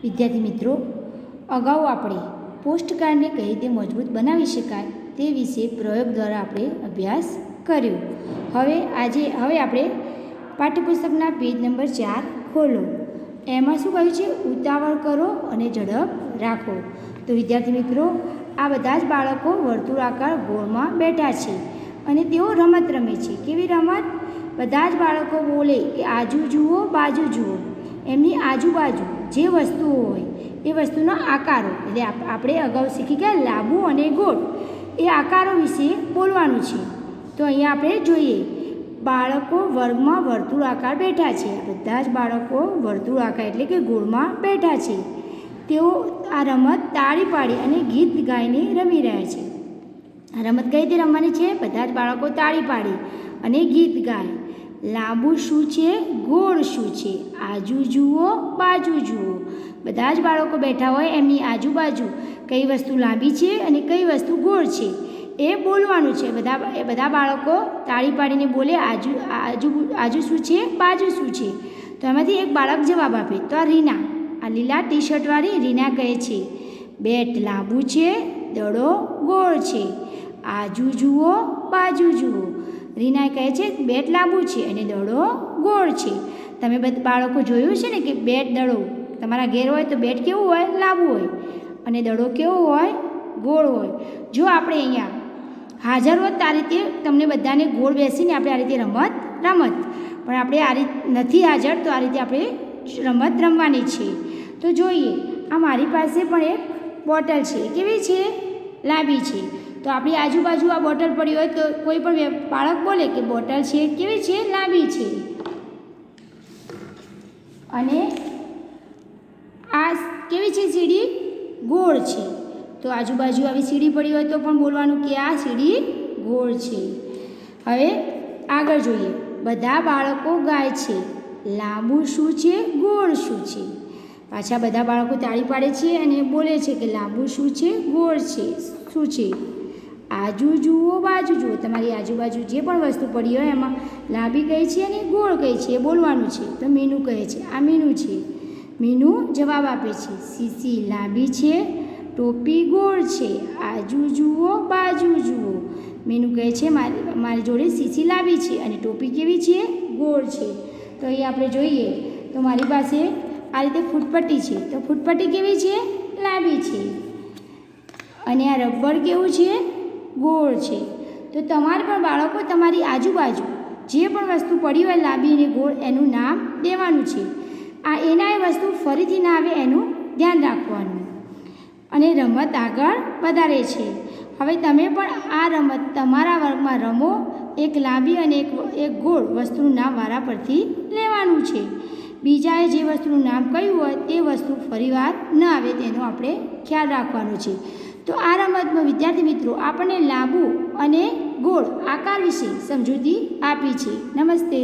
વિદ્યાર્થી મિત્રો, અગાઉ આપણે પોસ્ટકાર્ડને કઈ રીતે મજબૂત બનાવી શકાય તે વિશે પ્રયોગ દ્વારા આપણે અભ્યાસ કર્યો. હવે આપણે પાઠ્યપુસ્તકના પેજ નંબર 4 ખોલો. એમાં શું કહ્યું છે? ઉતાવળ કરો અને ઝડપ રાખો. તો વિદ્યાર્થી મિત્રો, આ બધા જ બાળકો વર્તુળાકાર ગોળમાં બેઠા છે અને તેઓ રમત રમે છે. કેવી રમત? બધા જ બાળકો બોલે કે આજુ જુઓ, બાજુ જુઓ. એમની આજુબાજુ જે વસ્તુઓ હોય એ વસ્તુના આકારો, એટલે આપણે અગાઉ શીખી ગયા લાંબુ અને ગોળ, એ આકારો વિશે બોલવાનું છે. તો અહીંયા આપણે જોઈએ, બાળકો વર્ગમાં વર્તુળાકાર બેઠા છે. બધા જ બાળકો વર્તુળાકાર એટલે કે ગોળમાં બેઠા છે. તેઓ આ રમત તાળી પાડી અને ગીત ગાઈને રમી રહ્યા છે. આ રમત કઈ રીતે રમવાની છે? બધા જ બાળકો તાળી પાડી અને ગીત ગાય. લાંબુ શું છે? ગોળ શું છે? આજુ જુઓ, બાજુ જુઓ. બધા જ બાળકો બેઠા હોય, એમની આજુબાજુ કઈ વસ્તુ લાંબી છે અને કઈ વસ્તુ ગોળ છે એ બોલવાનું છે. બધા બાળકો તાળી પાડીને બોલે આજુ શું છે, બાજુ શું છે. તો એમાંથી એક બાળક જવાબ આપે. તો આ રીના, આ લીલા ટી શર્ટવાળી રીના કહે છે, બેટ લાંબુ છે, દડો ગોળ છે. આજુ જુઓ, બાજુ જુઓ. રીના કહે છે બેટ લાંબુ છે અને દડો ગોળ છે. તમે બધા બાળકો જોયું છે ને કે બેટ દડો તમારા ઘેર હોય તો બેટ કેવું હોય? લાંબુ હોય અને દડો કેવો હોય? ગોળ હોય. જો આપણે અહીંયા હાજર હોત આ રીતે તમને બધાને ગોળ બેસીને આપણે આ રીતે રમત પણ આપણે આ રીતે નથી હાજર, તો આ રીતે આપણે રમત રમવાની છે. તો જોઈએ, આ મારી પાસે પણ એક બોટલ છે. કેવી છે? લાંબી છે. તો આપણી આજુબાજુ આ બોટલ પડી હોય તો કોઈ પણ બાળક બોલે કે બોટલ છે કેવી છે? લાંબી છે. અને આ કેવી છે? સીડી ગોળ છે. તો આજુબાજુ આવી સીડી પડી હોય તો પણ બોલવાનું કે આ સીડી ગોળ છે. હવે આગળ જોઈએ, બધા બાળકો ગાય છે. લાંબુ શું છે? ગોળ શું છે? પાછા બધા બાળકો તાળી પાડે છે અને બોલે છે કે લાંબુ શું છે? ગોળ છે. શું છે? આજુ જુઓ, બાજુ જુઓ. તમારી આજુબાજુ જે પણ વસ્તુ પડી હોય એમાં લાંબી કઈ છે અને ગોળ કઈ છે એ બોલવાનું છે. તો મીનુ કહે છે આ મીનુ છે. મીનુ જવાબ આપે છે, સીસી લાંબી છે, ટોપી ગોળ છે. આજુ જુઓ, બાજુ જુઓ. મીનુ કહે છે મારી જોડે સીસી લાંબી છે અને ટોપી કેવી છે? ગોળ છે. તો અહીં આપણે જોઈએ તો મારી પાસે આ રીતે ફૂટપટ્ટી છે. તો ફૂટપટ્ટી કેવી છે? લાંબી છે. અને આ રબર કેવું છે? ગોળ છે. તો તમારે પણ બાળકો તમારી આજુબાજુ જે પણ વસ્તુ પડી હોય લાંબી અને ગોળ એનું નામ દેવાનું છે. એના એ વસ્તુ ફરીથી ના આવે એનું ધ્યાન રાખવાનું. અને રમત આગળ વધારે છે. હવે તમે પણ આ રમત તમારા વર્ગમાં રમો. એક લાંબી અને એક ગોળ વસ્તુનું નામ વારા પરથી લેવાનું છે. બીજાએ જે વસ્તુનું નામ કહ્યું હોય તે વસ્તુ ફરીવાર ન આવે તેનો આપણે ખ્યાલ રાખવાનો છે. તો આ રમતમાં વિદ્યાર્થી મિત્રો આપણને લાંબુ અને ગોળ આકાર વિશે સમજૂતી આપી છે. નમસ્તે.